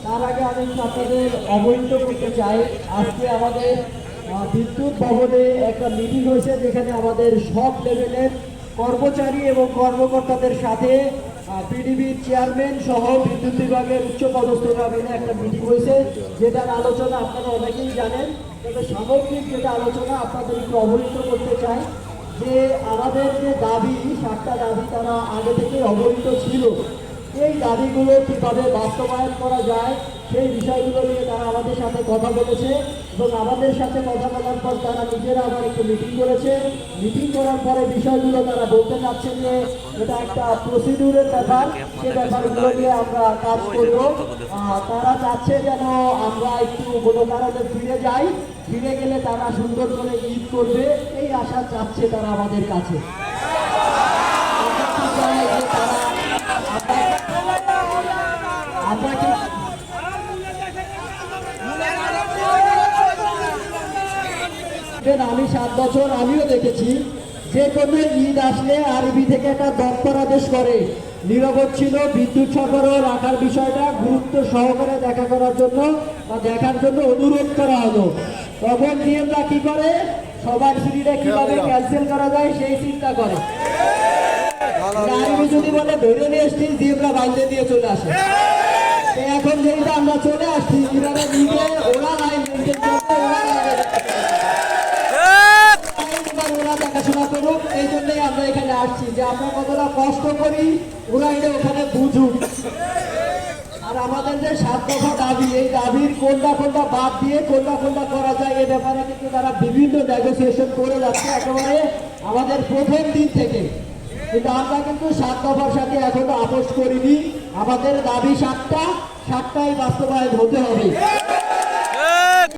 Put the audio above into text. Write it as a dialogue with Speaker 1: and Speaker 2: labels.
Speaker 1: তার আগে আমি আপনাদের অবহিত করতে চাই, আজকে আমাদের বিদ্যুৎ ভবনে একটা মিটিং হয়েছে, যেখানে আমাদের সব লেভেলের কর্মচারী এবং কর্মকর্তাদের সাথে পিডিবির চেয়ারম্যান সহ বিদ্যুৎ বিভাগের উচ্চ পদস্থরা মিলে একটা মিটিং হয়েছে, যেটার আলোচনা আপনারা অনেকেই জানেন। তবে সামগ্রিক যেটা আলোচনা আপনাদের একটু অবহিত করতে চাই যে আমাদের যে দাবি, 7টা দাবি তারা আগে থেকে অবহিত ছিল। এই দাবিগুলো কীভাবে বাস্তবায়ন করা যায় সেই বিষয়গুলো নিয়ে তারা আমাদের সাথে কথা বলেছে, এবং আমাদের সাথে কথা বলার পর তারা নিজেরা আবার একটু মিটিং করেছে। মিটিং করার পরে বিষয়গুলো তারা বলতে চাচ্ছেন যে এটা একটা প্রসিডিউরের ব্যাপার, সে ব্যাপারগুলো নিয়ে আমরা কাজ করব। তারা চাচ্ছে যেন আমরা একটু কোনো কারণে ফিরে যাই, ফিরে গেলে তারা সুন্দর করে ঈদ করবে, এই আশা চাচ্ছে তারা আমাদের কাছে। আমি 7 বছর আমিও দেখেছি যে কোনো ঈদ আসলে আরবি থেকে একটা দপ্তর আদেশ করে নিরবচ্ছিন্ন বিদ্যুৎ সরবরাহ রাখার বিষয়টা গুরুত্ব সহকারে দেখা করার জন্য বা দেখার জন্য অনুরোধ করা হলো। তখন ডিএমরা কি করে, সবার ছুটিটা কিভাবে ক্যান্সেল করা যায় সেই চিন্তা করে। আরবি যদি বলে ধরে নিয়ে এসছি, ডিএমরা বাইরে দিয়ে চলে আসে। এখন যেটা আমরা চলে আসছি, কিভাবে নিজে ওরা লাইন মেনটেন করবে, ওরা দেখাশোনা করুক। এই জন্যই আমরা এখানে আসছি যে আমরা কতটা কষ্ট করি ওরা এটা ওখানে বুঝুক। আর আমাদের যে 7 দফা দাবি, এই দাবির কোনটা কোনটা বাদ দিয়ে কোনটা কোনটা করা যায় এ ব্যাপারে কিন্তু তারা বিভিন্ন নেগোসিয়েশন করে যাচ্ছে একেবারে আমাদের প্রথম দিন থেকে। কিন্তু আমরা কিন্তু 7 দফার সাথে এখনো আপোষ করিনি। আমাদের দাবি 7টাই বাস্তবায়ন হতে হবে।